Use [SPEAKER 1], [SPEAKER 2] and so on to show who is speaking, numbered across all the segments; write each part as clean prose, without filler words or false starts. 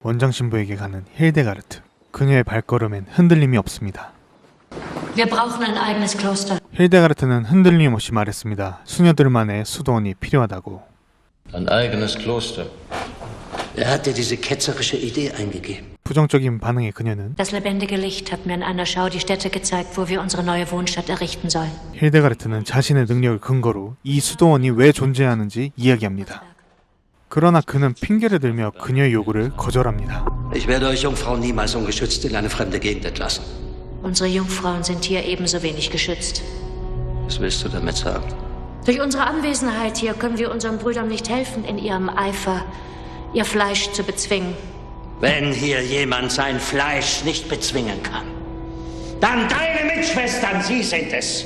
[SPEAKER 1] 원장 신부에게 가는 힐데가르트. 그녀의 발걸음엔 흔들림이 없습니다.
[SPEAKER 2] Wir brauchen ein eigenes Kloster.
[SPEAKER 1] 힐데가르트는 흔들림 없이 말했습니다. 수녀들만의 수도원이 필요하다고.
[SPEAKER 3] Ein eigenes Kloster.
[SPEAKER 4] Wer hat dir diese ketzerische Idee eingegeben?
[SPEAKER 1] 부정적인 반응에 그녀는
[SPEAKER 2] Das lebendige Licht hat mir in einer Schau die Stätte gezeigt, wo wir unsere neue Wohnstadt errichten sollen.
[SPEAKER 1] 힐데가르트는 자신의 능력을 근거로 이 수도원이 왜 존재하는지 이야기합니다. 그러나 그는 핑계를 들며 그녀의 요구를 거절합니다.
[SPEAKER 4] Ich werde euch Jungfrauen niemals ungeschützt in eine fremde Gegend entlassen.
[SPEAKER 2] Unsere Jungfrauen sind hier ebenso wenig geschützt.
[SPEAKER 4] Was willst du damit sagen?
[SPEAKER 2] Durch unsere Anwesenheit hier können wir unseren Brüdern nicht helfen, in ihrem Eifer ihr Fleisch zu bezwingen.
[SPEAKER 4] Wenn hier jemand sein Fleisch nicht bezwingen kann, dann deine Mitschwestern, sie sind es,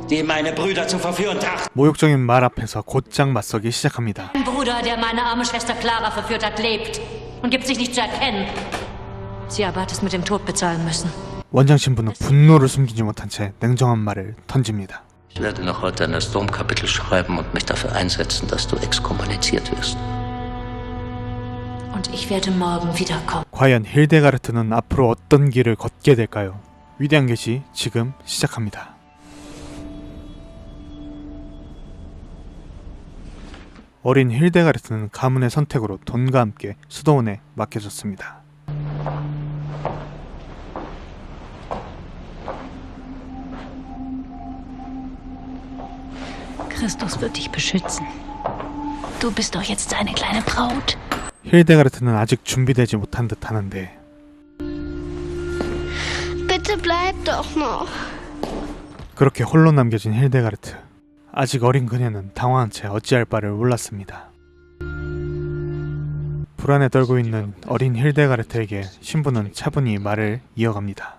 [SPEAKER 4] die meine Brüder zu verführen trachten.
[SPEAKER 1] 모욕적인 말 앞에서 곧장 맞서기 시작합니다.
[SPEAKER 2] Ein Bruder, der meine arme Schwester Clara verführt hat, lebt und gibt sich nicht zu erkennen. Sie aber hat es mit dem Tod bezahlen müssen.
[SPEAKER 1] 원장 신부는 분노를 숨기지 못한 채 냉정한 말을 던집니다.
[SPEAKER 4] Ich werde noch heute an das Domkapitel schreiben und mich dafür einsetzen, dass du exkommuniziert wirst.
[SPEAKER 2] Und ich werde morgen wiederkommen.
[SPEAKER 1] 과연 힐데가르트는 앞으로 어떤 길을 걷게 될까요? 위대한 계시 지금 시작합니다. 어린 힐데가르트는 가문의 선택으로 돈과 함께 수도원에 맡겨졌습니다.
[SPEAKER 2] Christus wird dich beschützen. Du bist doch jetzt seine kleine Braut.
[SPEAKER 1] 힐데가르트는 아직 준비되지 못한 듯 하는데
[SPEAKER 5] Bitte bleib doch noch.
[SPEAKER 1] 그렇게 홀로 남겨진 힐데가르트. 아직 어린 그녀는 당황한 채 어찌할 바를 몰랐습니다. 불안에 떨고 있는 어린 힐데가르트에게 신부는 차분히 말을 이어갑니다.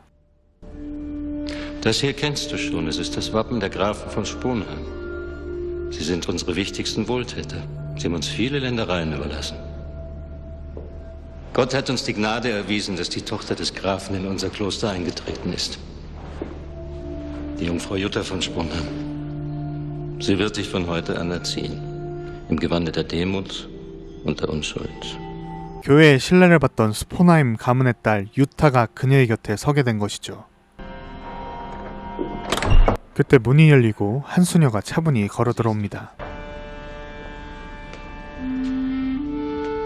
[SPEAKER 3] Das hier kennst du schon. Es ist das Wappen der Grafen von Sponheim. Sie sind unsere wichtigsten Wohltäter. Sie haben uns viele Ländereien überlassen. Gott hat uns die Gnade erwiesen, dass die Tochter des Grafen in unser Kloster eingetreten ist. Die Jungfrau Jutta von Sponheim. Sie wird dich von heute an erziehen. Im Gewande der Demut und der Unschuld.
[SPEAKER 1] 교회의 신뢰를 받던 스포나임 가문의 딸 유타가 그녀의 곁에 서게 된 것이죠. 그때 문이 열리고 한 수녀가 차분히 걸어 들어옵니다.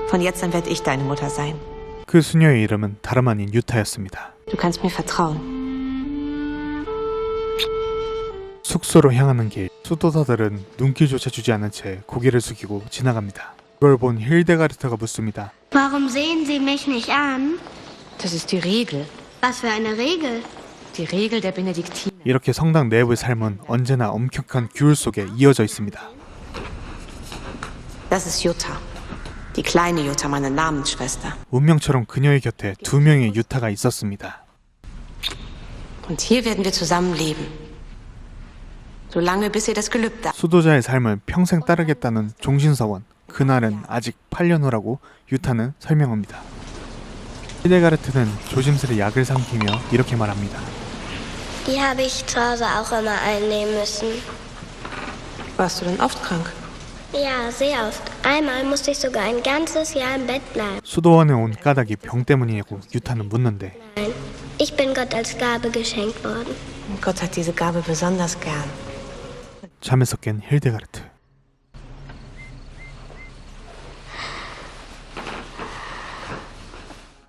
[SPEAKER 6] Von jetzt an werde ich deine Mutter sein.
[SPEAKER 1] 그 수녀의 이름은 다름 아닌 유타였습니다.
[SPEAKER 6] Du kannst mir vertrauen.
[SPEAKER 1] 숙소로 향하는 길, 수도사들은 눈길조차 주지 않은 채 고개를 숙이고 지나갑니다. 그걸 본 힐데가르트가 묻습니다.
[SPEAKER 5] Warum sehen Sie mich nicht an?
[SPEAKER 6] Das ist die Regel.
[SPEAKER 5] Was für eine Regel?
[SPEAKER 6] Die Regel der Benediktiner.
[SPEAKER 1] 이렇게 성당 내부의 삶은 언제나 엄격한 규율 속에 이어져 있습니다.
[SPEAKER 6] Das ist Jutta. Die kleine Jutta, meine Namensschwester.
[SPEAKER 1] 운명처럼 그녀의 곁에 두 명의 유타가 있었습니다.
[SPEAKER 6] Und hier werden wir zusammen leben. Solange bis ihr das Gelübde.
[SPEAKER 1] 수도자의 삶을 평생 따르겠다는 종신서원. 그날은 아직 8년 후라고 유타는 설명합니다. 힐데가르트는 조심스레 약을 삼키며 이렇게 말합니다.
[SPEAKER 5] Die habe ich zu Hause auch immer einnehmen müssen.
[SPEAKER 6] Warst du denn oft krank?
[SPEAKER 5] Ja, sehr oft. Einmal musste ich sogar ein ganzes Jahr im Bett bleiben.
[SPEAKER 1] 수도원에 온 까닭이 병 때문이냐고 유타는 묻는데
[SPEAKER 5] Nein, ich bin Gott als Gabe geschenkt worden.
[SPEAKER 6] Gott hat diese Gabe besonders gern.
[SPEAKER 1] 잠에서 깬 힐데가르트.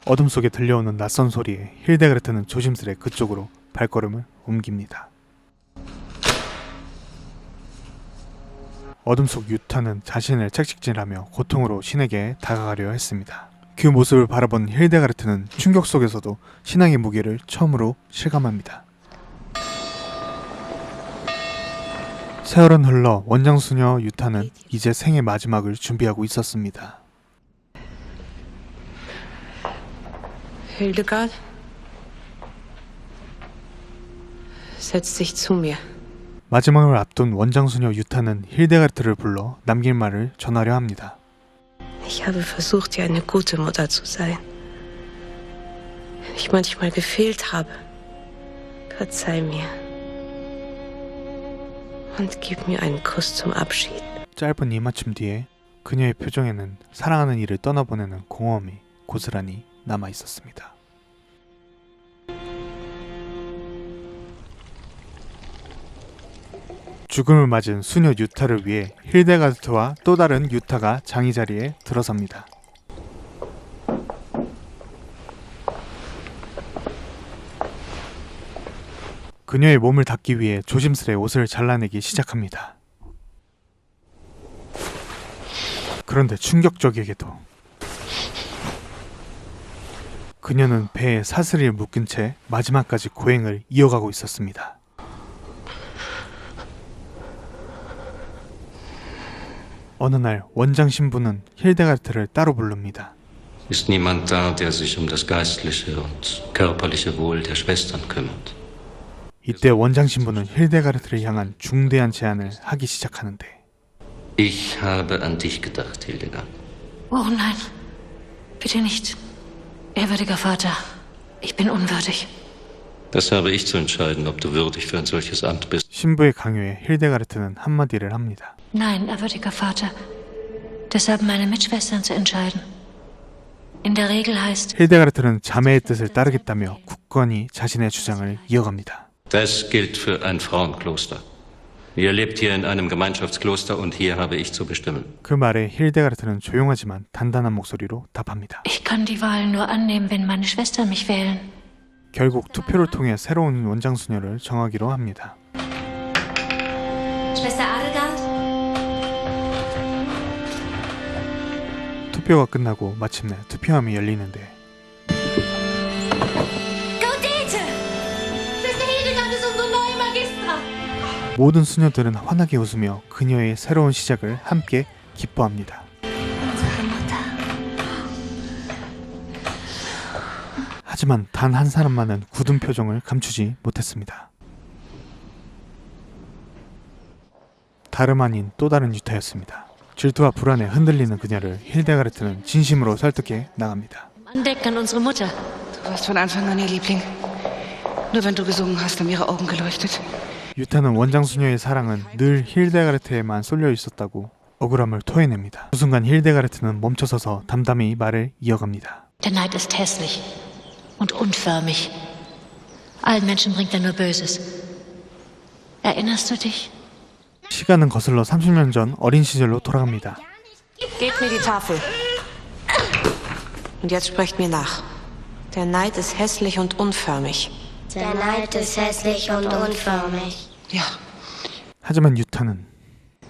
[SPEAKER 1] 어둠 속에 들려오는 낯선 소리에 힐데가르트는 조심스레 그쪽으로 발걸음을 옮깁니다. 어둠 속 유타는 자신을 책찍질하며 고통으로 신에게 다가가려 했습니다. 그 모습을 바라본 힐데가르트는 충격 속에서도 신앙의 무게를 처음으로 실감합니다. 세월은 흘러 원장수녀 유타는 이제 생의 마지막을 준비하고 있었습니다.
[SPEAKER 6] Hildegard, setz dich zu mir.
[SPEAKER 1] 마지막을 앞둔 원장수녀 유타는 힐데가르트를 불러 남길 말을 전하려 합니다.
[SPEAKER 6] Ich habe versucht, dir eine gute Mutter zu sein. Wenn ich manchmal gefehlt habe, verzeih mir. Und gib mir einen Kuss zum Abschied.
[SPEAKER 1] 짧은 이맞춤 뒤에 그녀의 표정에는 사랑하는 이를 떠나보내는 공허함이 고스란히 남아 있었습니다. 죽음을 맞은 수녀 유타를 위해 힐데가르트와 또 다른 유타가 장의 자리에 들어섭니다. 그녀의 몸을 닦기 위해 조심스레 옷을 잘라내기 시작합니다. 그런데 충격적이게도 그녀는 배에 사슬을 묶은 채 마지막까지 고행을 이어가고 있었습니다. 어느 날 원장 신부는 힐데가르트를 따로 부릅니다.
[SPEAKER 3] Ist niemand da, der sich um das geistliche und körperliche Wohl der Schwestern kümmert?
[SPEAKER 1] 이때 원장 신부는 힐데가르트를 향한 중대한 제안을 하기 시작하는데
[SPEAKER 3] Ich habe an dich gedacht, Hildegard.
[SPEAKER 2] Oh nein, bitte nicht. Ehrwürdiger Vater, ich bin unwürdig.
[SPEAKER 3] Das habe ich zu entscheiden, ob du würdig für ein solches Amt bist.
[SPEAKER 1] 신부의 강요에 힐데가르트는 한마디를 합니다.
[SPEAKER 2] Nein, ehrwürdiger Vater. Das haben meine Mitschwestern zu entscheiden. In der Regel heißt,
[SPEAKER 1] 힐데가르트는 자매의 뜻을 따르겠다며 굳건히 자신의 주장을 이어갑니다.
[SPEAKER 3] Das gilt für ein Frauenkloster. Ihr lebt hier in einem Gemeinschaftskloster und hier habe ich zu bestimmen.
[SPEAKER 1] 그 말에 힐데가르트는 조용하지만 단단한 목소리로 답합니다.
[SPEAKER 2] ich kann die Wahl nur annehmen, wenn meine Schwestern mich wählen.
[SPEAKER 1] 결국 투표를 통해 새로운 원장 수녀를 정하기로 합니다.
[SPEAKER 2] Schwester Adelgard?
[SPEAKER 1] 투표가 끝나고 마침내 투표함이 열리는데
[SPEAKER 2] Gaudete! Schwester Hildegard ist unsere neue Magistra.
[SPEAKER 1] 모든 수녀들은 환하게 웃으며 그녀의 새로운 시작을 함께 기뻐합니다. 하지만 단 한 사람만은 굳은 표정을 감추지 못했습니다. 다름 아닌 또 다른 유타였습니다. 질투와 불안에 흔들리는 그녀를 힐데가르트는 진심으로 설득해 나갑니다.
[SPEAKER 2] Andenken an unsere Mutter.
[SPEAKER 7] Du warst von Anfang an ihr Liebling. Nur wenn du gesungen hast, haben ihre Augen geleuchtet.
[SPEAKER 1] 유타는 원장 수녀의 사랑은 늘 힐데가르트에만 쏠려 있었다고 억울함을 토해냅니다. 그 순간 힐데가르트는 멈춰서서 담담히 말을 이어갑니다.
[SPEAKER 2] Der Neid ist hässlich und unförmig. Allen Menschen bringt er nur Böses. Erinnerst du dich?
[SPEAKER 1] 시간은 거슬러 30년 전 어린 시절로 돌아갑니다.
[SPEAKER 6] Gebt mir die Tafel. Und jetzt sprecht mir nach. Der Neid ist hässlich und unförmig.
[SPEAKER 5] Der Neid ist hässlich und unförmig.
[SPEAKER 7] Ja,
[SPEAKER 1] 하지만 유타는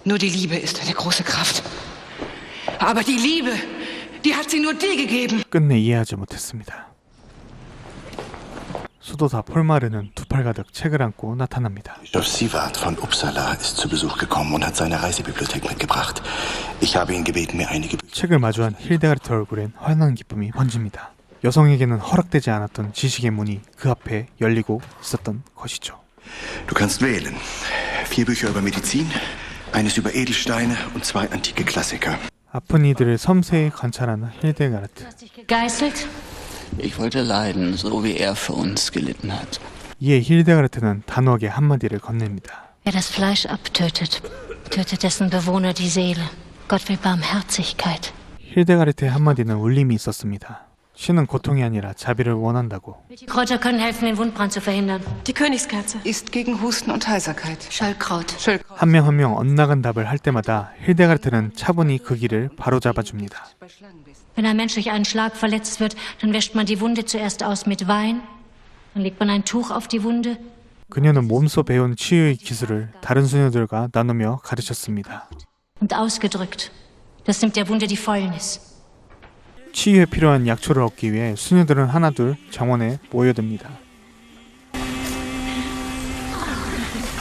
[SPEAKER 7] nur die Liebe ist eine große Kraft. Aber die Liebe, die hat sie nur dir gegeben.
[SPEAKER 1] 끝내 이해하지 못했습니다. 수도사 폴마르는 두 팔 가득 책을 안고 나타납니다.
[SPEAKER 8] Bischof Siward von Uppsala ist zu Besuch gekommen und hat seine Reisebibliothek mitgebracht. Ich habe ihn gebeten, mir einige
[SPEAKER 1] 책을 마주한 힐데가르트 얼굴엔 환한 기쁨이 번집니다. 여성에게는 허락되지 않았던 지식의 문이 그 앞에 열리고 있었던 것이죠.
[SPEAKER 8] Du kannst wählen. 4 Bücher über Medizin, eines über Edelsteine und 2 antike Klassiker.
[SPEAKER 1] 아픈 이들을 섬세히 관찰하는 힐데가르트.
[SPEAKER 2] Gegeißelt?
[SPEAKER 9] Ich wollte leiden, so wie er für uns gelitten hat.
[SPEAKER 1] 이에 힐데가르트는 단호하게 한마디를 건넵니다.
[SPEAKER 2] Wer das Fleisch abtötet, tötet dessen Bewohner die Seele. Gott will Barmherzigkeit.
[SPEAKER 1] 힐데가르트의 한마디는 울림이 있었습니다. 신은 고통이 아니라 자비를 원한다고.
[SPEAKER 2] Welche Kräuter können helfen, den Wundbrand zu verhindern?
[SPEAKER 6] Die Königskerze.
[SPEAKER 7] Ist gegen Husten und Heiserkeit.
[SPEAKER 2] Schöllkraut.
[SPEAKER 1] 한 명 한 명 엇나간 답을 할 때마다 힐데가르트는 차분히 그 길을 바로잡아줍니다.
[SPEAKER 2] Wenn ein Mensch durch einen Schlag verletzt wird, dann wäscht man die Wunde zuerst aus mit Wein, dann legt man ein Tuch auf die Wunde.
[SPEAKER 1] 그녀는 몸소 배운 치유의 기술을 다른 수녀들과 나누며 가르쳤습니다.
[SPEAKER 2] Und ausgedrückt. Das nimmt der Wunde die Fäulnis.
[SPEAKER 1] 치유에 필요한 약초를 얻기 위해 수녀들은 하나둘 정원에 모여듭니다.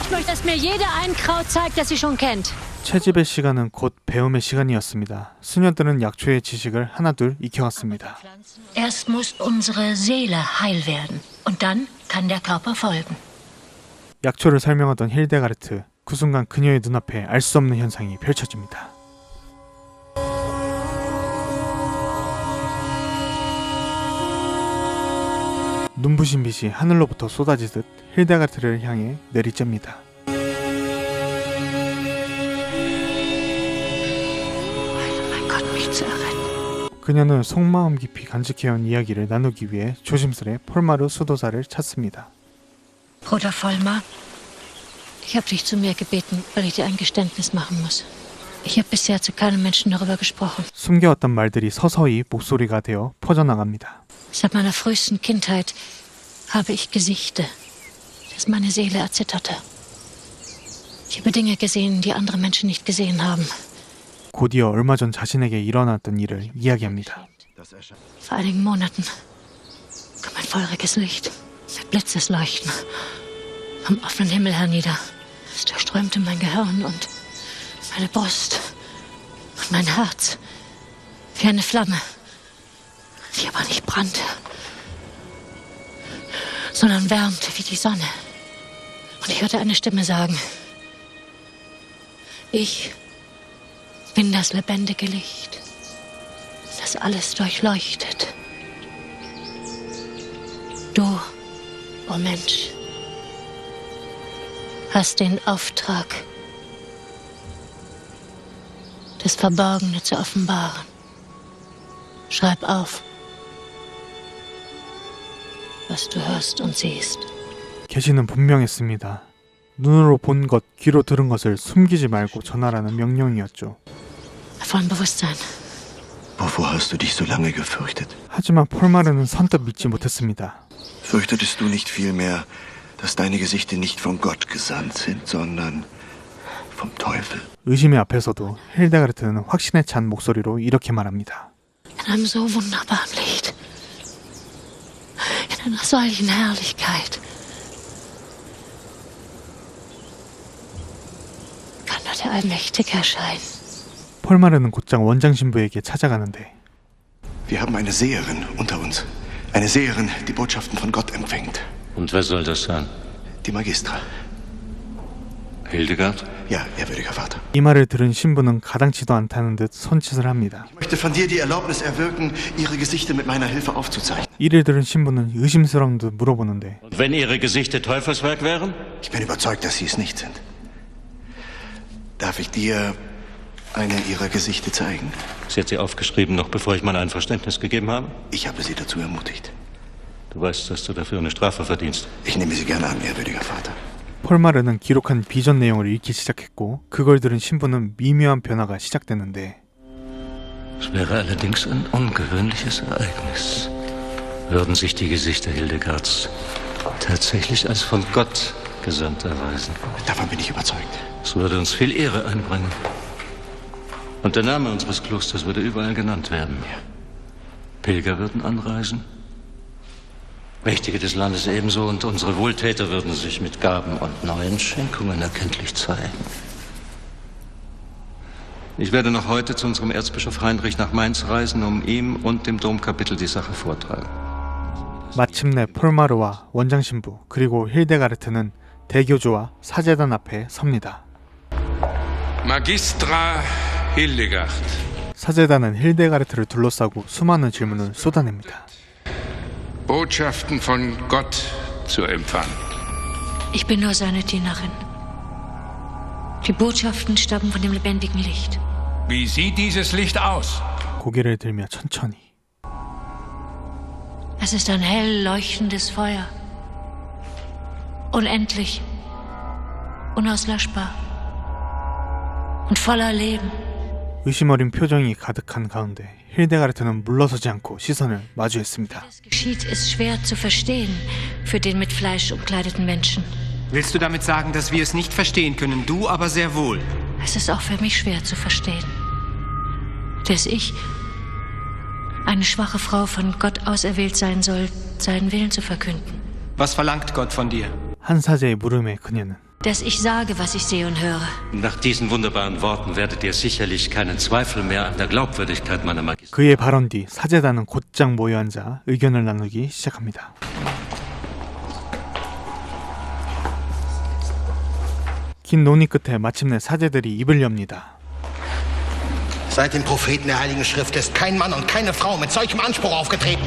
[SPEAKER 2] Ich möchte, dass mir jeder ein Kraut zeigt, das sie schon kennt.
[SPEAKER 1] 채집의 시간은 곧 배움의 시간이었습니다. 수녀들은 약초의 지식을 하나둘 익혀갔습니다.
[SPEAKER 2] Erst muss unsere Seele heil werden. Und dann kann der Körper folgen.
[SPEAKER 1] 약초를 설명하던 힐데가르트, 그 순간 그녀의 눈앞에 알 수 없는 현상이 펼쳐집니다. 눈부신 빛이 하늘로부터 쏟아지듯 힐데가르트를 향해 내리쬐입니다. 그녀는 속마음 깊이 간직해온 이야기를 나누기 위해 조심스레 폴마르 수도사를 찾습니다.
[SPEAKER 2] Bruder Vollmar, ich habe dich zu mir gebeten, weil ich dir ein Geständnis machen muss. Ich habe bisher zu keinem Menschen darüber gesprochen.
[SPEAKER 1] 숨겨왔던 말들이 서서히 목소리가 되어 퍼져나갑니다.
[SPEAKER 2] Seit meiner frühesten Kindheit habe ich Gesichte, dass meine Seele erzitterte. Ich habe Dinge gesehen, die andere Menschen nicht gesehen haben.
[SPEAKER 1] 곧이어 얼마 전 자신에게 일어났던 일을 이야기합니다.
[SPEAKER 2] Vor einigen Monaten kam ein feuriges Licht mit Blitzesleuchten vom offenen Himmel hernieder. Es durchströmte mein Gehirn und meine Brust und mein Herz wie eine Flamme, die aber nicht brannte, sondern wärmte wie die Sonne. Und ich hörte eine Stimme sagen: Ich bin das lebendige Licht, das alles durchleuchtet. Du, oh Mensch, hast den Auftrag, das Verborgene zu offenbaren. Schreib auf, was du hörst und siehst.
[SPEAKER 1] 계시는 분명했습니다. 눈으로 본 것, 귀로 들은 것을 숨기지 말고 전하라는 명령이었죠.
[SPEAKER 2] Vollen Bewusstsein.
[SPEAKER 8] Wovor hast du dich so lange gefürchtet?
[SPEAKER 1] 하지만 폴마르는 선뜻 믿지 못했습니다.
[SPEAKER 8] Fürchtetest du nicht vielmehr, dass deine Gesichter nicht von Gott gesandt sind, sondern vom Teufel?
[SPEAKER 1] 의심의 앞에서도 힐데가르트는 확신에 찬 목소리로 이렇게 말합니다.
[SPEAKER 2] In einem so wunderbaren Licht. In einer solchen Herrlichkeit. Kann nur der Allmächtige erscheinen.
[SPEAKER 1] 폴마르는 곧장 원장 신부에게 찾아가는데
[SPEAKER 8] Wir haben eine Seherin unter uns. Eine Seherin, die Botschaften von Gott empfängt.
[SPEAKER 3] Und wer soll das sein?
[SPEAKER 8] Die Magistra.
[SPEAKER 3] Hildegard?
[SPEAKER 8] Ja, ehrwürdiger Vater.
[SPEAKER 1] 이 말을 들은 신부는 가당치도 않다는 듯 손짓을 합니다.
[SPEAKER 8] Ich möchte von dir die Erlaubnis erwirken, ihre Gesichter mit meiner Hilfe aufzuzeichnen.
[SPEAKER 1] 이를 들은 신부는 의심스러운 듯 물어보는데
[SPEAKER 3] Und wenn ihre Gesichter Teufelswerk wären?
[SPEAKER 8] Ich bin überzeugt, dass sie es nicht sind. Darf ich dir eine ihrer Gesichter zeigen?
[SPEAKER 3] Sie hat sie aufgeschrieben, noch bevor ich mein Einverständnis gegeben habe.
[SPEAKER 8] Ich habe sie dazu ermutigt.
[SPEAKER 3] Du weißt, dass du dafür eine Strafe verdienst.
[SPEAKER 8] Ich nehme sie gerne an, ehrwürdiger Vater.
[SPEAKER 1] 폴마르는 기록한 비전 내용을 읽기 시작했고 그걸 들은 신부는 미묘한 변화가 시작되는데
[SPEAKER 3] Es wäre allerdings ein ungewöhnliches Ereignis. Würden sich die Gesichter Hildegards tatsächlich als von Gott gesandt erweisen.
[SPEAKER 8] Davon bin ich überzeugt.
[SPEAKER 3] Es würde uns viel Ehre einbringen. Und der Name unseres Klosters würde überall genannt werden. Pilger würden anreisen, Mächtige des Landes ebenso, und unsere Wohltäter würden sich mit Gaben und neuen Schenkungen erkenntlich zeigen. Ich werde noch heute zu unserem Erzbischof Heinrich nach Mainz reisen, um ihm und dem Domkapitel die Sache vortragen.
[SPEAKER 1] 마침내 폴마르와 원장 신부 그리고 힐데가르트는 대교주와 사제단 앞에 섭니다.
[SPEAKER 10] Magistra Hildegard.
[SPEAKER 1] 사제단은 힐데가르트를 둘러싸고 수많은 질문을 쏟아냅니다.
[SPEAKER 10] Botschaften von Gott zu empfangen.
[SPEAKER 2] Ich bin nur seine Dienerin. Die Botschaften stammen von dem lebendigen Licht.
[SPEAKER 10] Wie sieht dieses Licht aus?
[SPEAKER 1] 고개를 들며 천천히.
[SPEAKER 2] Es ist ein hell leuchtendes Feuer. Unendlich, unauslöschbar und voller Leben.
[SPEAKER 1] 의심 어린 표정이 가득한 가운데 힐데가르트는 물러서지 않고 시선을 마주했습니다.
[SPEAKER 2] Was geschieht, ist schwer zu verstehen für den mit Fleisch umkleideten Menschen.
[SPEAKER 11] Willst du damit sagen, dass wir es nicht verstehen können, du aber sehr wohl?
[SPEAKER 2] Es ist auch für mich schwer zu verstehen, dass ich, eine schwache Frau, von Gott auserwählt sein soll, seinen Willen zu verkünden.
[SPEAKER 11] Was verlangt Gott von dir?
[SPEAKER 1] 한 사제의 물음에 그녀는
[SPEAKER 2] Dass ich sage, was ich sehe und höre.
[SPEAKER 3] Nach diesen wunderbaren Worten werdet ihr sicherlich keinen Zweifel mehr an der Glaubwürdigkeit meiner Magie.
[SPEAKER 1] 그의 발언 뒤 사제단은 곧장 모여 앉아 의견을 나누기 시작합니다. 긴 논의 끝에 마침내 사제들이 입을 엽니다.
[SPEAKER 12] Seit den Propheten der Heiligen Schrift ist kein Mann und keine Frau mit solchem Anspruch aufgetreten.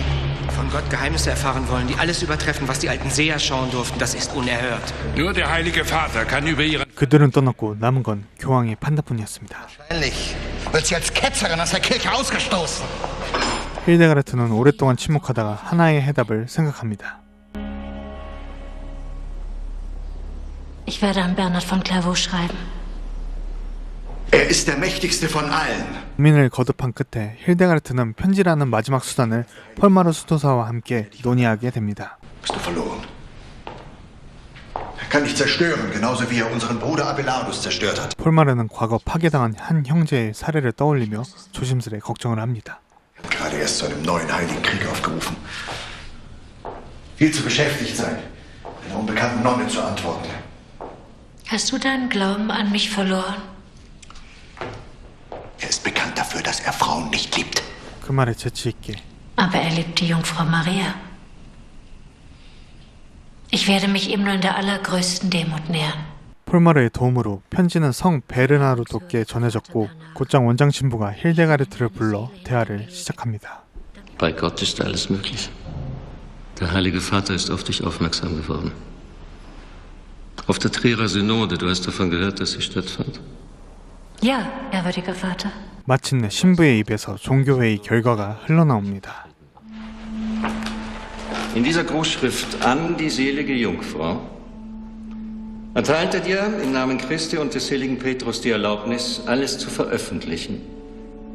[SPEAKER 11] Von Gott Geheimnisse erfahren wollen, die alles übertreffen, was die alten Seher schauen durften, das ist unerhört.
[SPEAKER 10] Nur der Heilige Vater kann über ihren...
[SPEAKER 1] 그들은 떠났고 남은 건 교황의 판단뿐이었습니다.
[SPEAKER 12] Wahrscheinlich wird sie als Ketzerin aus der Kirche ausgestoßen.
[SPEAKER 1] 힐데가르트는 오랫동안 침묵하다가 하나의 해답을 생각합니다.
[SPEAKER 2] Ich werde an Bernhard von Clairvaux schreiben.
[SPEAKER 8] Er ist der mächtigste von allen.
[SPEAKER 1] 고민을 거듭한 끝에 힐데가르트는 편지라는 마지막 수단을 펄마르 수도사와 함께 논의하게 됩니다.
[SPEAKER 8] Bist du verloren? Er kann dich zerstören, genauso wie er unseren Bruder Abelardus zerstört hat.
[SPEAKER 1] 폴마르는 과거 파괴당한 한 형제의 사례를 떠올리며 조심스레 걱정을 합니다.
[SPEAKER 8] Gerade erst zu einem neuen heiligen Krieg aufgerufen. Viel zu beschäftigt sein, einer unbekannten Nonne zu antworten.
[SPEAKER 2] Hast du deinen Glauben an mich verloren?
[SPEAKER 8] Er ist bekannt dafür, dass er Frauen nicht liebt.
[SPEAKER 1] 그 말에 재치있게
[SPEAKER 2] Aber er liebt die Jungfrau Maria. Ich werde mich ihm nur in der allergrößten Demut nähern.
[SPEAKER 1] 폴마르의 도움으로 편지는 성 베르나르도께 전해졌고 곧장 원장 신부가 힐데가르트를 불러 대화를 시작합니다.
[SPEAKER 3] Bei Gott ist alles möglich. Der Heilige Vater ist auf dich aufmerksam geworden. Auf der Trierer Synode, du hast davon gehört, dass sie stattfand?
[SPEAKER 2] Ja, ehrwürdiger Vater.
[SPEAKER 1] 마침내 신부의 입에서 종교회의 결과가 흘러나옵니다.
[SPEAKER 3] In dieser Grußschrift an die selige Jungfrau erteilte dir im Namen Christi und des seligen Petrus die Erlaubnis, alles zu veröffentlichen,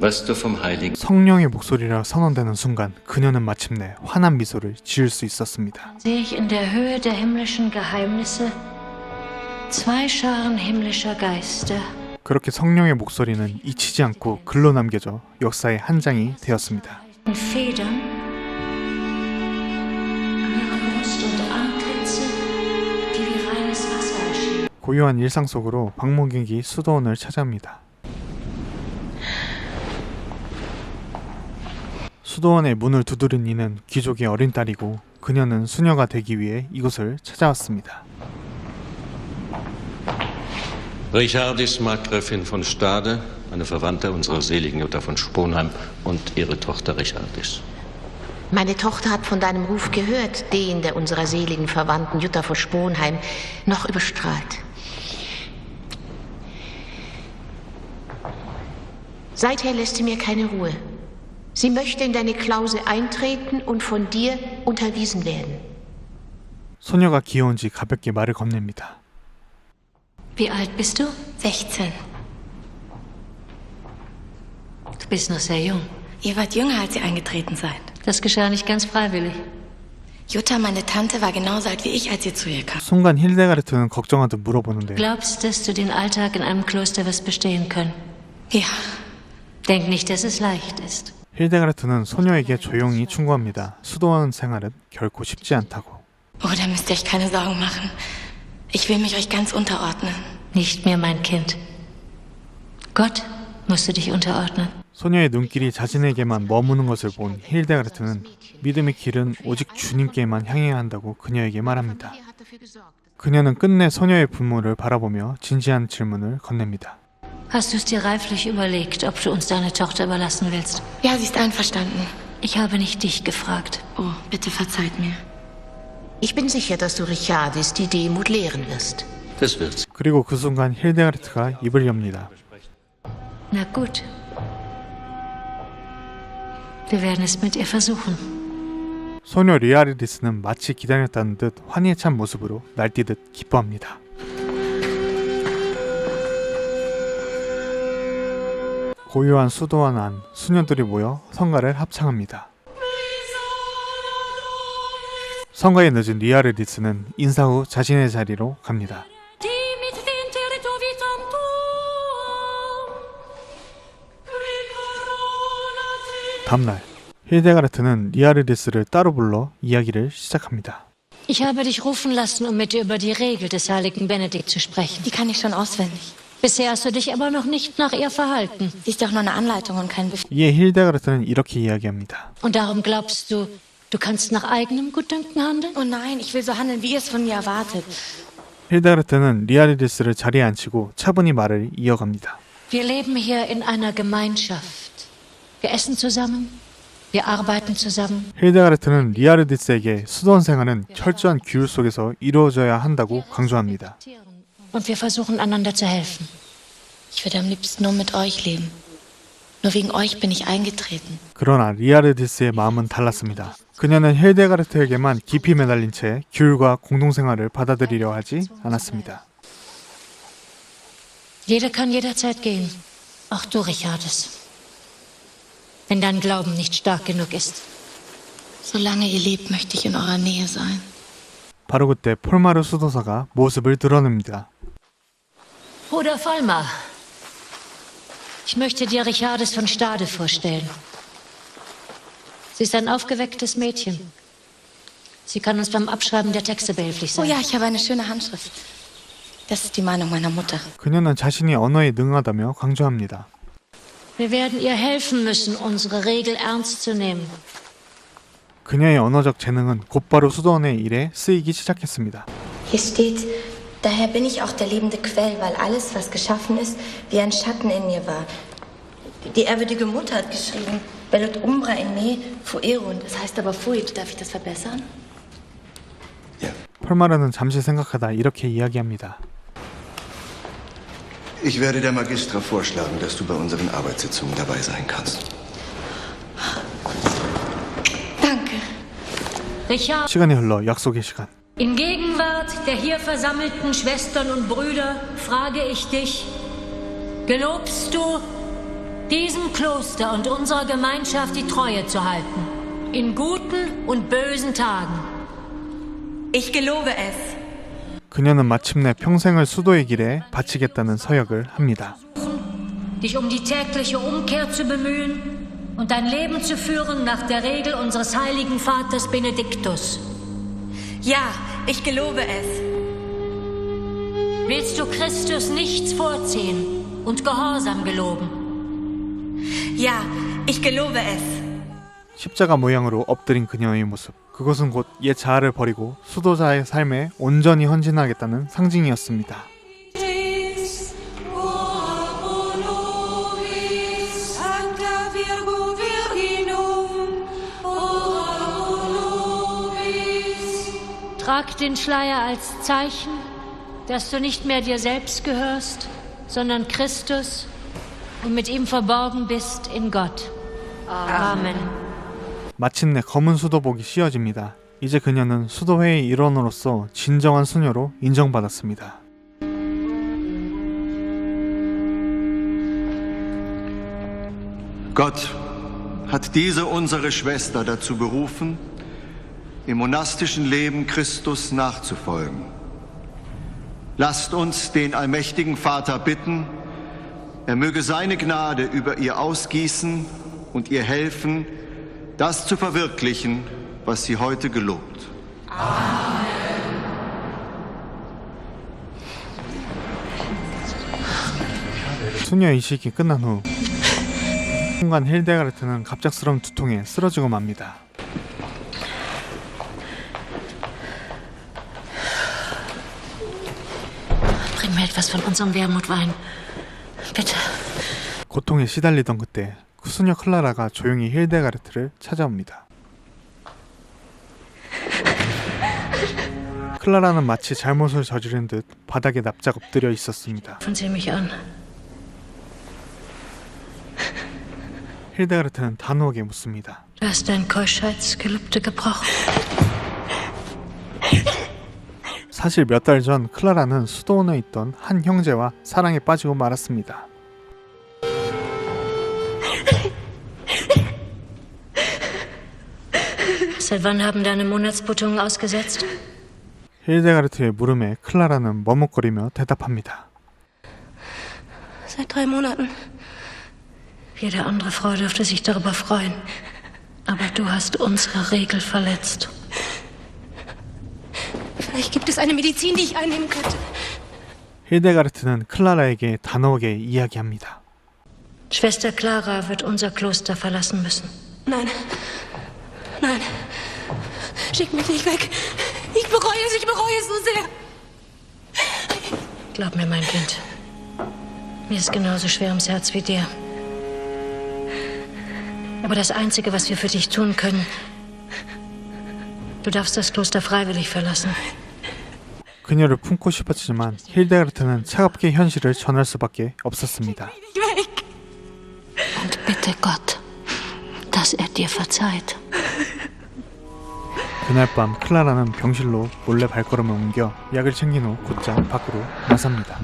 [SPEAKER 3] was du vom Heiligen
[SPEAKER 1] 성령의 목소리라 선언되는 순간 그녀는 마침내 환한 미소를 지을 수 있었습니다.
[SPEAKER 2] Sehe ich in der Höhe der himmlischen Geheimnisse zwei Scharen himmlischer Geister.
[SPEAKER 1] 그렇게 성령의 목소리는 잊히지 않고 글로 남겨져 역사의 한 장이 되었습니다.
[SPEAKER 2] Federn an ihrer Brust und Antlitze, die wie reines Wasser erschienen.
[SPEAKER 1] 고요한 일상 속으로 박모객이 수도원을 찾아옵니다. 수도원의 문을 두드린 이는 귀족의 어린 딸이고 그녀는 수녀가 되기 위해 이곳을 찾아왔습니다.
[SPEAKER 3] Richardis Markgräfin von Stade, eine Verwandte unserer seligen Jutta von Sponheim und ihre Tochter Richardis.
[SPEAKER 13] Meine Tochter hat von deinem Ruf gehört, den der unserer seligen Verwandten Jutta von Sponheim noch überstrahlt. Seither lässt sie mir keine Ruhe. Sie möchte in deine Klause eintreten und von dir unterwiesen werden.
[SPEAKER 1] 소녀가 귀여운지 가볍게 말을 건넵니다.
[SPEAKER 2] Wie alt bist du?
[SPEAKER 14] 16.
[SPEAKER 2] Du bist noch sehr jung.
[SPEAKER 14] Ihr wart jünger, als ihr eingetreten seid.
[SPEAKER 2] Das geschah nicht ganz freiwillig.
[SPEAKER 14] Jutta, meine Tante, war genauso alt wie ich, als ihr zu ihr kam.
[SPEAKER 1] 순간 힐데가르트는 걱정하듯 물어보는데
[SPEAKER 2] Glaubst, dass du den Alltag in einem Kloster wirst bestehen können?
[SPEAKER 14] Ja.
[SPEAKER 2] Denk nicht, dass es leicht ist.
[SPEAKER 1] 힐데가르트는 소녀에게 조용히 충고합니다. 수도원 생활은 결코 쉽지 않다고.
[SPEAKER 14] Oh, da müsst ihr euch keine Sorgen machen. Ich will mich euch ganz unterordnen.
[SPEAKER 2] Nicht mehr, mein Kind. Gott musst du dich unterordnen.
[SPEAKER 1] 소녀의 눈길이 자신에게만 머무는 것을 본 힐데가르트는 믿음의 길은 오직 주님께만 향해야 한다고 그녀에게 말합니다. 그녀는 끝내 소녀의 부모를 바라보며 진지한 질문을 건넵니다.
[SPEAKER 2] Hast du es dir reiflich überlegt, ob du uns deine Tochter überlassen willst?
[SPEAKER 14] Ja, sie ist einverstanden.
[SPEAKER 2] Ich habe nicht dich gefragt.
[SPEAKER 14] Oh, bitte verzeiht mir.
[SPEAKER 13] Ich bin sicher, dass du Richardis die Demut lehren wirst.
[SPEAKER 3] Das wird's.
[SPEAKER 1] 그리고 그 순간 힐데가르트가 입을 엽니다.
[SPEAKER 2] Na gut. Wir werden es mit ihr versuchen.
[SPEAKER 1] 소녀 리아리리스는 마치 기다렸다는 듯 환희에 찬 모습으로 날뛰듯 기뻐합니다. 고요한 수도원 안 수녀들이 모여 성가를 합창합니다. 성가에 늦은 리아리리스는 인사 후 자신의 자리로 갑니다. 다음날 힐데가르트는 리아리리스를 따로 불러 이야기를 시작합니다.
[SPEAKER 2] Ich habe dich rufen lassen, um mit dir über die Regel des heiligen Benedikt zu sprechen.
[SPEAKER 14] Die kann ich schon auswendig.
[SPEAKER 2] Bisher hast du dich aber noch nicht nach ihr verhalten.
[SPEAKER 14] Sie ist doch nur eine Anleitung und kein Befehl.
[SPEAKER 1] 이에 힐데가르트는 이렇게 이야기합니다.
[SPEAKER 2] Und darum glaubst du, du kannst nach eigenem Gutdünken handeln?
[SPEAKER 14] Oh nein, ich will so handeln, wie ihr es von mir erwartet.
[SPEAKER 1] 힐데가르트는 리아리리스를 자리에 앉히고 차분히 말을 이어갑니다.
[SPEAKER 2] Wir leben hier in einer Gemeinschaft. Wir essen zusammen, wir arbeiten zusammen.
[SPEAKER 1] 힐데가르트는 리아리리스에게 수도원 생활은 철저한 규율 속에서 이루어져야 한다고 강조합니다.
[SPEAKER 2] Und wir versuchen einander zu helfen.
[SPEAKER 14] Ich würde am liebsten nur mit euch leben. Nur wegen euch bin ich eingetreten.
[SPEAKER 1] 그러나 리아르디스의 마음은 달랐습니다. 그녀는 힐데가르트에게만 깊이 매달린 채 귤과 공동생활을 받아들이려 하지 않았습니다.
[SPEAKER 2] Jeder kann jederzeit gehen. Auch du, Richardis. Wenn dein Glauben nicht stark genug ist.
[SPEAKER 14] Solange ihr lebt, möchte ich in eurer Nähe sein.
[SPEAKER 1] 바로 그때 폴마르 수도사가 모습을 드러냅니다.
[SPEAKER 2] Bruder Volmar, ich möchte dir Richardis von Stade vorstellen. Sie ist ein aufgewecktes Mädchen. Sie kann uns beim Abschreiben der Texte behilflich
[SPEAKER 14] Oh
[SPEAKER 2] sein.
[SPEAKER 14] ja, ich habe eine schöne Handschrift. Das ist die Meinung meiner Mutter.
[SPEAKER 1] 그녀는 자신이 언어에 능하다며 강조합니다.
[SPEAKER 2] Wir werden ihr helfen müssen, unsere Regel ernst zu nehmen.
[SPEAKER 1] 그녀의 언어적 재능은 곧바로 수도원의 일에 쓰이기 시작했습니다.
[SPEAKER 15] Hier steht, daher bin ich auch der lebende Quell, weil alles, was geschaffen ist, wie ein Schatten in mir war. Die ehrwürdige Mutter hat geschrieben, Bellut umbra in me fuerunt.
[SPEAKER 14] Das heißt aber fuit. Darf ich das verbessern?
[SPEAKER 1] 폴마르는 잠시 생각하다 이렇게 이야기합니다.
[SPEAKER 8] Ich werde der Magistra vorschlagen, dass du bei unseren Arbeitssitzungen dabei sein kannst.
[SPEAKER 14] Danke.
[SPEAKER 2] Richard,
[SPEAKER 1] 시간이 흘러 약속의 시간.
[SPEAKER 2] in Gegenwart der hier versammelten Schwestern und Brüder frage ich dich, gelobst du, diesem Kloster und unserer Gemeinschaft die Treue zu halten, in guten und bösen Tagen?
[SPEAKER 15] Ich gelobe es.
[SPEAKER 1] 그녀는 마침내 평생을 수도의 길에 바치겠다는 서약을 합니다.
[SPEAKER 2] Dich um die tägliche Umkehr zu bemühen und dein Leben zu führen nach der Regel unseres heiligen Vaters Benediktus.
[SPEAKER 15] Ja, ich gelobe es.
[SPEAKER 2] Willst du Christus nichts vorziehen und Gehorsam geloben?
[SPEAKER 15] Ja, ich gelobe es.
[SPEAKER 1] 십자가 모양으로 엎드린 그녀의 모습. 그것은 곧 옛 자아를 버리고 수도자의 삶에 온전히 헌신하겠다는 상징이었습니다.
[SPEAKER 2] Trag den Schleier als Zeichen, dass du nicht mehr dir selbst gehörst, sondern Christus und mit ihm verborgen bist in Gott. Amen.
[SPEAKER 1] 마침내 검은 수도복이 씌워집니다. 이제 그녀는 수도회의 일원으로서 진정한 수녀로 인정받았습니다.
[SPEAKER 8] Gott hat diese unsere Schwester dazu berufen, im monastischen Leben Christus nachzufolgen. Lasst uns den allmächtigen Vater bitten, er möge seine Gnade über ihr ausgießen und ihr helfen, das zu verwirklichen, was sie heute gelobt.
[SPEAKER 1] 수녀 이식이 끝난 후 순간 힐데가르트는 갑작스러운 두통에 쓰러지고 맙니다.
[SPEAKER 2] Bring mir etwas von unserem Wermutwein. Bitte.
[SPEAKER 1] 고통에 시달리던 그때 수녀 클라라가 조용히 힐데가르트를 찾아옵니다. 클라라는 마치 잘못을 저지른 듯 바닥에 납작 엎드려 있었습니다.
[SPEAKER 2] Sieh mich an.
[SPEAKER 1] 힐데가르트는 단호하게 묻습니다.
[SPEAKER 2] Du hast dein Keuschheitsgelübde gebrochen.
[SPEAKER 1] 사실 몇 달 전 클라라는 수도원에 있던 한 형제와 사랑에 빠지고 말았습니다.
[SPEAKER 2] Seit wann haben deine Monatsblutungen ausgesetzt?
[SPEAKER 1] 힐데가르트의 물음에 클라라는 머뭇거리며 대답합니다.
[SPEAKER 2] Seit 3 Monaten. Jede andere Frau dürfte sich darüber freuen. Aber du hast unsere Regel verletzt.
[SPEAKER 13] Vielleicht gibt es eine Medizin, die ich einnehmen könnte.
[SPEAKER 1] 힐데가르트는 클라라에게 단호하게 이야기합니다.
[SPEAKER 2] Schwester Clara wird unser Kloster verlassen müssen.
[SPEAKER 13] Nein. Nein. Schick mich nicht weg. Ich bereue es so sehr.
[SPEAKER 2] Glaub mir, mein Kind. Mir ist genauso schwer ums Herz wie dir. Aber das Einzige, was wir für dich tun können, du darfst das Kloster freiwillig verlassen.
[SPEAKER 1] 그녀를 품고 싶었지만 힐데가르트는 차갑게 현실을 전할 수밖에 없었습니다.
[SPEAKER 13] Weg.
[SPEAKER 2] Und Bitte Gott, dass er dir verzeiht.
[SPEAKER 1] 그날 밤 클라라는 병실로 몰래 발걸음을 옮겨 약을 챙긴 후 곧장 밖으로 나섭니다.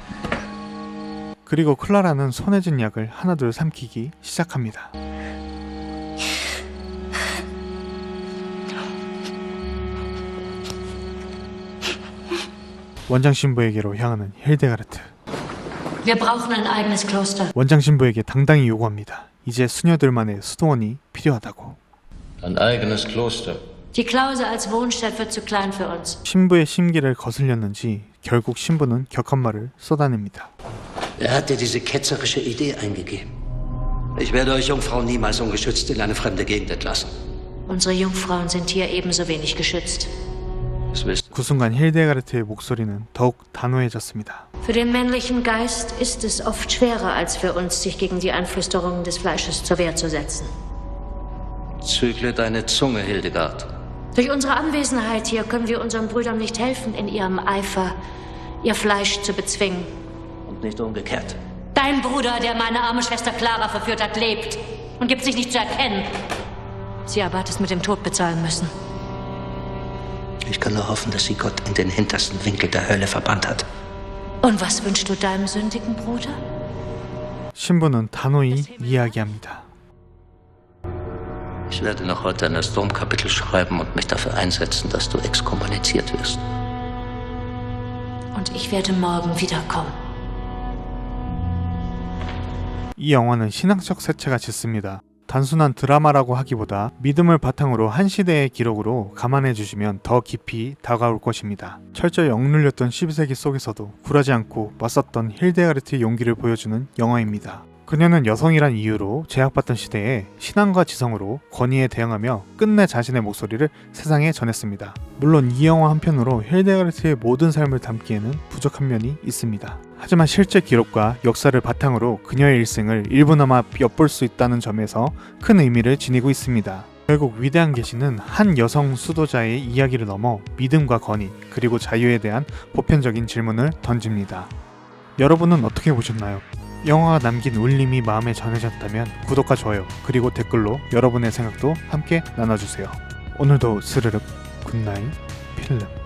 [SPEAKER 1] 그리고 클라라는 손에 쥔 약을 하나둘 삼키기 시작합니다. 원장 신부에게로 향하는 힐데가르트.
[SPEAKER 2] Wir brauchen ein eigenes Kloster.
[SPEAKER 1] 원장 신부에게 당당히 요구합니다. 이제 수녀들만의 수도원이 필요하다고.
[SPEAKER 3] Ein eigenes Kloster.
[SPEAKER 2] Die Klause als Wohnstadt wird zu klein für uns.
[SPEAKER 1] 신부의 심기를 거슬렸는지 결국 신부는 격한 말을 쏟아냅니다.
[SPEAKER 4] Er hat dir diese ketzerische Idee eingegeben. Ich werde euch Jungfrauen niemals ungeschützt in eine fremde Gegend entlassen.
[SPEAKER 2] Unsere Jungfrauen sind hier ebenso wenig geschützt.
[SPEAKER 1] 그 순간 힐데가르트의 목소리는 더욱 단호해졌습니다.
[SPEAKER 2] Für den männlichen Geist ist es oft schwerer als für uns, sich gegen die Einflüsterungen des Fleisches zur Wehr zu setzen.
[SPEAKER 3] Zügle deine Zunge, Hildegard.
[SPEAKER 2] Durch unsere Anwesenheit hier können wir unseren Brüdern nicht helfen, in ihrem Eifer ihr Fleisch zu bezwingen.
[SPEAKER 4] Und nicht umgekehrt.
[SPEAKER 2] Dein Bruder, der meine arme Schwester Clara verführt hat, lebt und gibt sich nicht zu erkennen. Sie aber hat es mit dem Tod bezahlen müssen.
[SPEAKER 4] Ich kann nur hoffen, dass sie Gott in den hintersten Winkel der Hölle verbannt hat.
[SPEAKER 2] Und was wünschst du deinem sündigen Bruder?
[SPEAKER 1] 신부는 단호히 이야기합니다.
[SPEAKER 3] Ich werde noch heute an das Domkapitel schreiben und mich dafür einsetzen, dass du exkommuniziert wirst.
[SPEAKER 2] Und ich werde morgen wiederkommen.
[SPEAKER 1] 이 영화는 신앙적 색채가 짙습니다. 단순한 드라마라고 하기보다 믿음을 바탕으로 한 시대의 기록으로 감안해 주시면 더 깊이 다가올 것입니다. 철저히 억눌렸던 12세기 속에서도 굴하지 않고 맞섰던 힐데가르트의 용기를 보여주는 영화입니다. 그녀는 여성이란 이유로 제약받던 시대에 신앙과 지성으로 권위에 대응하며 끝내 자신의 목소리를 세상에 전했습니다. 물론 이 영화 한편으로 힐데가르트의 모든 삶을 담기에는 부족한 면이 있습니다. 하지만 실제 기록과 역사를 바탕으로 그녀의 일생을 일부나마 엿볼 수 있다는 점에서 큰 의미를 지니고 있습니다. 결국 위대한 계시는 한 여성 수도자의 이야기를 넘어 믿음과 권위 그리고 자유에 대한 보편적인 질문을 던집니다. 여러분은 어떻게 보셨나요? 영화가 남긴 울림이 마음에 전해졌다면 구독과 좋아요 그리고 댓글로 여러분의 생각도 함께 나눠주세요. 오늘도 스르륵 굿나잇 필름.